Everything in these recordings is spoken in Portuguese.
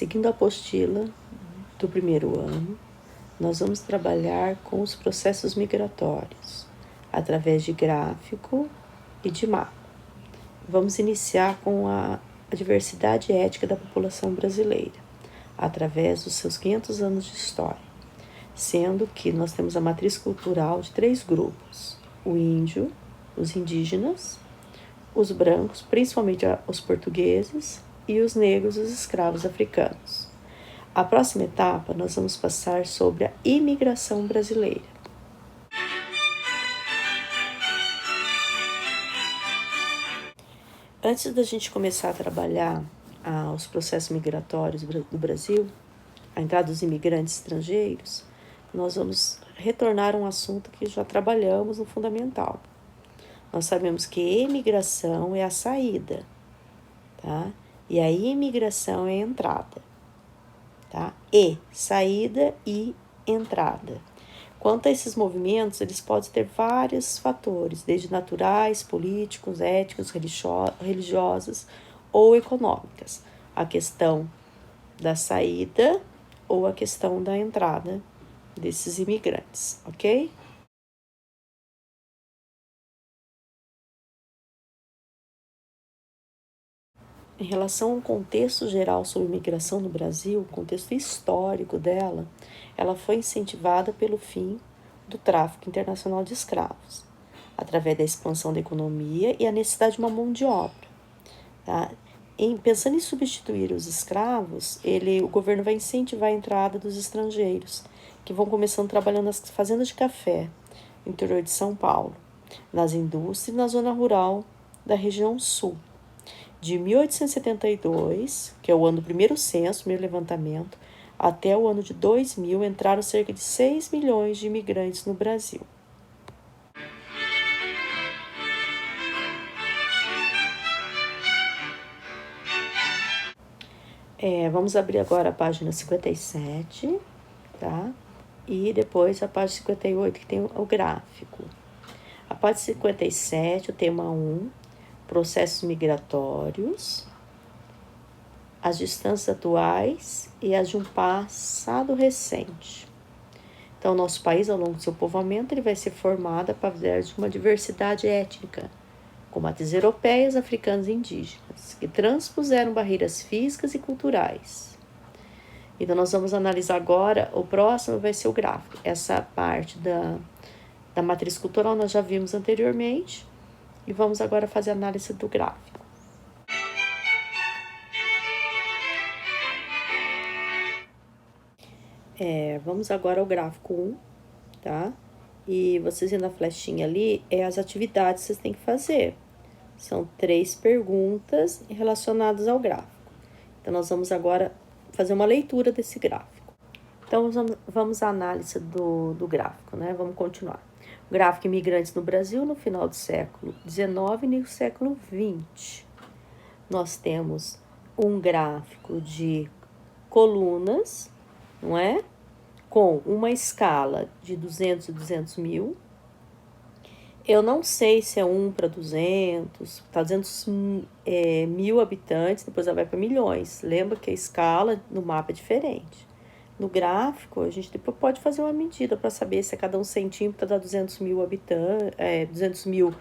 Seguindo a apostila do primeiro ano, nós vamos trabalhar com os processos migratórios, através de gráfico e de mapa. Vamos iniciar com a diversidade étnica da população brasileira, através dos seus 500 anos de história, sendo que nós temos a matriz cultural de 3 grupos: o índio, os indígenas, os brancos, principalmente os portugueses, e os negros, os escravos africanos. A próxima etapa, nós vamos passar sobre a imigração brasileira. Antes da gente começar a trabalhar os processos migratórios do Brasil, a entrada dos imigrantes estrangeiros, nós vamos retornar a um assunto que já trabalhamos no fundamental. Nós sabemos que emigração é a saída, tá? E a imigração é a entrada, tá? Saída e entrada. Quanto a esses movimentos, eles podem ter vários fatores, desde naturais, políticos, éticos, religiosos ou econômicas. A questão da saída ou a questão da entrada desses imigrantes, ok? Em relação ao contexto geral sobre imigração no Brasil, o contexto histórico dela, ela foi incentivada pelo fim do tráfico internacional de escravos, através da expansão da economia e a necessidade de uma mão de obra. Tá? Pensando em substituir os escravos, o governo vai incentivar a entrada dos estrangeiros, que vão começando trabalhando nas fazendas de café, no interior de São Paulo, nas indústrias e na zona rural da região sul. De 1872, que é o ano do primeiro censo, primeiro levantamento, até o ano de 2000, entraram cerca de 6 milhões de imigrantes no Brasil. Vamos abrir agora a página 57, tá? E depois a página 58, que tem o gráfico. A página 57, o tema 1, processos migratórios, as distâncias atuais e as de um passado recente. Então, nosso país, ao longo do seu povoamento, ele vai ser formado através de uma diversidade étnica, com matrizes europeias, africanas e indígenas, que transpuseram barreiras físicas e culturais. Então, nós vamos analisar agora, o próximo vai ser o gráfico. Essa parte da matriz cultural nós já vimos anteriormente, e vamos agora fazer a análise do gráfico. Vamos agora ao gráfico 1, tá? E vocês vendo a flechinha ali, as atividades que vocês têm que fazer. São 3 perguntas relacionadas ao gráfico. Então, nós vamos agora fazer uma leitura desse gráfico. Então, vamos à análise do gráfico, né? Vamos continuar. O gráfico imigrantes no Brasil no final do século XIX e no século XX. Nós temos um gráfico de colunas, não é? Com uma escala de 200 e 200 mil. Eu não sei se é 1 para 200, tá 200 mil habitantes, depois ela vai para milhões. Lembra que a escala no mapa é diferente. No gráfico, a gente depois pode fazer uma medida para saber se a cada 1 centímetro dá 200 mil habitantes, 200 mil,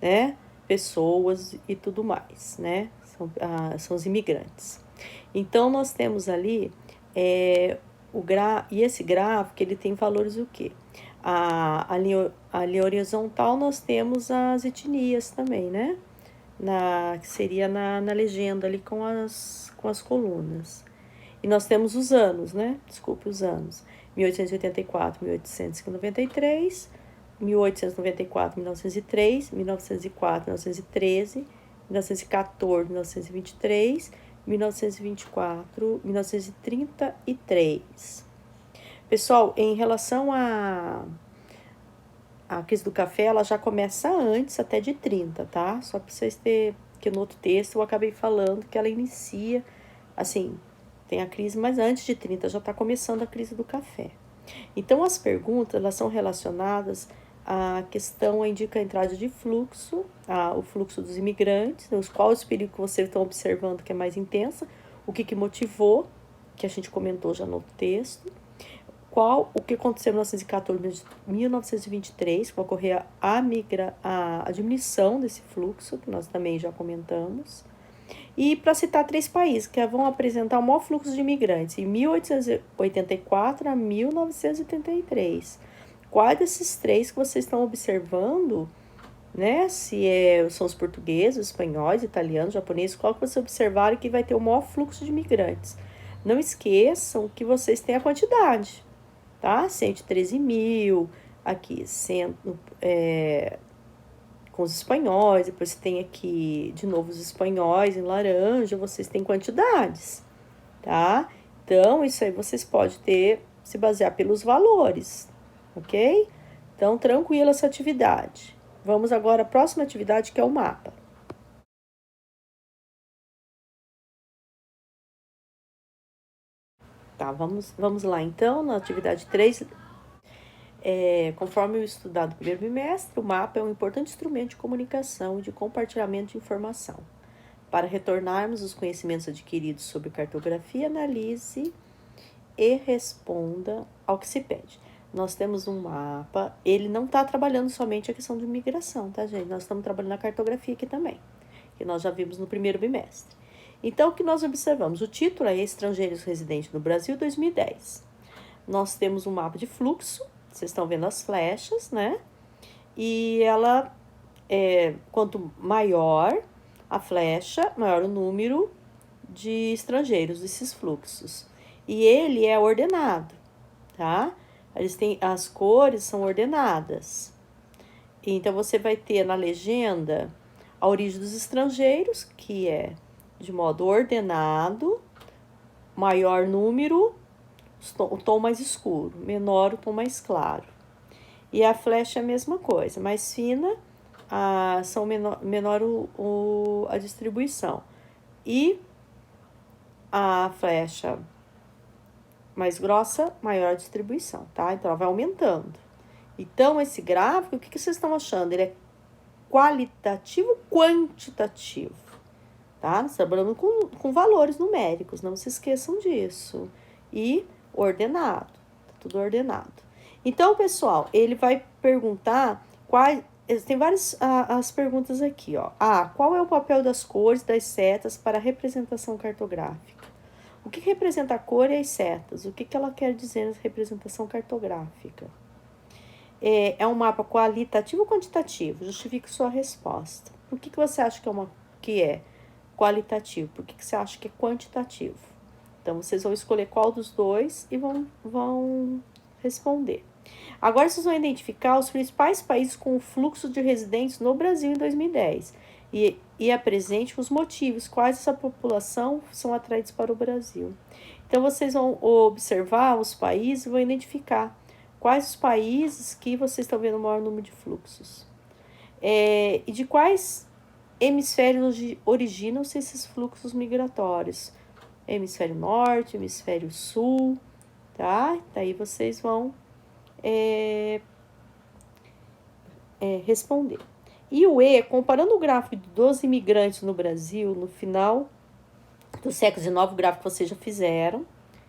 né, pessoas e tudo mais, né? São os imigrantes. Então, nós temos ali, e esse gráfico, ele tem valores o quê? A linha horizontal, nós temos as etnias também, né? Que seria na legenda ali com as colunas. E nós temos os anos, né? Desculpe, os anos. 1884, 1893, 1894, 1903, 1904, 1913, 1914, 1923, 1924, 1933. Pessoal, em relação a crise do café, ela já começa antes até de 30, tá? Só para vocês terem, que no outro texto eu acabei falando que ela inicia, assim, tem a crise, mas antes de 30 já está começando a crise do café. Então, as perguntas, elas são relacionadas à questão, indica a entrada de fluxo, o fluxo dos imigrantes, os quais os perigos que vocês estão observando que é mais intensa, o que motivou, que a gente comentou já no texto. O que aconteceu em 1914, 1923, que vai ocorrer a diminuição desse fluxo, que nós também já comentamos. E para citar 3 países que vão apresentar o maior fluxo de imigrantes, em 1884 a 1983. Quais desses 3 que vocês estão observando, né? Se são os portugueses, espanhóis, italianos, japoneses, qual que vocês observaram que vai ter o maior fluxo de imigrantes? Não esqueçam que vocês têm a quantidade, tá? 113 mil, aqui, com os espanhóis, depois você tem aqui de novo os espanhóis em laranja, vocês têm quantidades, tá? Então, isso aí vocês podem se basear pelos valores, ok? Então, tranquila essa atividade. Vamos agora à próxima atividade, que é o mapa. Tá, vamos lá então, na atividade 3. Conforme o estudado no primeiro bimestre, o mapa é um importante instrumento de comunicação e de compartilhamento de informação. Para retornarmos os conhecimentos adquiridos sobre cartografia, analise e responda ao que se pede. Nós temos um mapa, ele não está trabalhando somente a questão de migração, tá, gente? Nós estamos trabalhando a cartografia aqui também, que nós já vimos no primeiro bimestre. Então, o que nós observamos? O título é Estrangeiros Residentes no Brasil 2010. Nós temos um mapa de fluxo, vocês estão vendo as flechas, né? E ela, quanto maior a flecha, maior o número de estrangeiros desses fluxos. E ele é ordenado, tá? As cores são ordenadas. Então, você vai ter na legenda a origem dos estrangeiros, que é de modo ordenado, maior número, o tom mais escuro, menor o tom mais claro. E a flecha é a mesma coisa, mais fina, são menor a distribuição. E a flecha mais grossa, maior a distribuição, tá? Então, ela vai aumentando. Então, esse gráfico, o que vocês estão achando? Ele é qualitativo, quantitativo, tá? Nós trabalhamos com valores numéricos, não se esqueçam disso. E ordenado, tá tudo ordenado. Então, pessoal, ele vai perguntar tem várias as perguntas aqui, ó. Qual é o papel das cores, das setas para a representação cartográfica? O que representa a cor e as setas? O que ela quer dizer na representação cartográfica? É um mapa qualitativo ou quantitativo? Justifique sua resposta. Por que você acha que é qualitativo? Por que você acha que é quantitativo? Então, vocês vão escolher qual dos dois e vão responder. Agora, vocês vão identificar os principais países com o fluxo de residentes no Brasil em 2010 e apresente os motivos, quais essa população são atraídos para o Brasil. Então, vocês vão observar os países e vão identificar quais os países que vocês estão vendo o maior número de fluxos. E de quais hemisférios originam-se esses fluxos migratórios? Hemisfério norte, hemisfério sul, tá? Daí vocês vão responder. E o comparando o gráfico dos imigrantes no Brasil no final do século XIX, o gráfico que vocês já fizeram,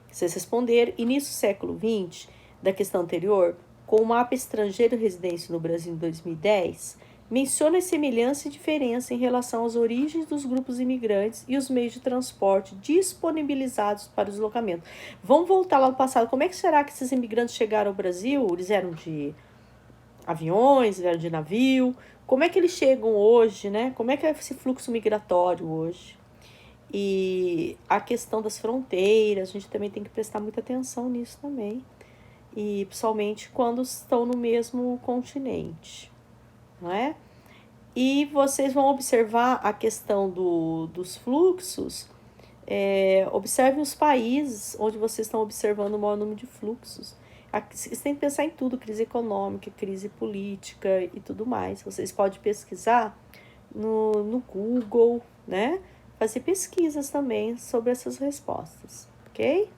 que vocês responderam, início do século XX, da questão anterior, com o mapa estrangeiro residência no Brasil em 2010, menciona as semelhanças e diferença em relação às origens dos grupos imigrantes e os meios de transporte disponibilizados para o deslocamento. Vamos voltar lá no passado. Como é que será que esses imigrantes chegaram ao Brasil? Eles eram de aviões, eram de navio? Como é que eles chegam hoje, né? Como é que é esse fluxo migratório hoje? E a questão das fronteiras, a gente também tem que prestar muita atenção nisso também. E principalmente quando estão no mesmo continente, não é? E vocês vão observar a questão dos fluxos, observem os países onde vocês estão observando o maior número de fluxos. Vocês têm que pensar em tudo, crise econômica, crise política e tudo mais. Vocês podem pesquisar no Google, né? Fazer pesquisas também sobre essas respostas, ok?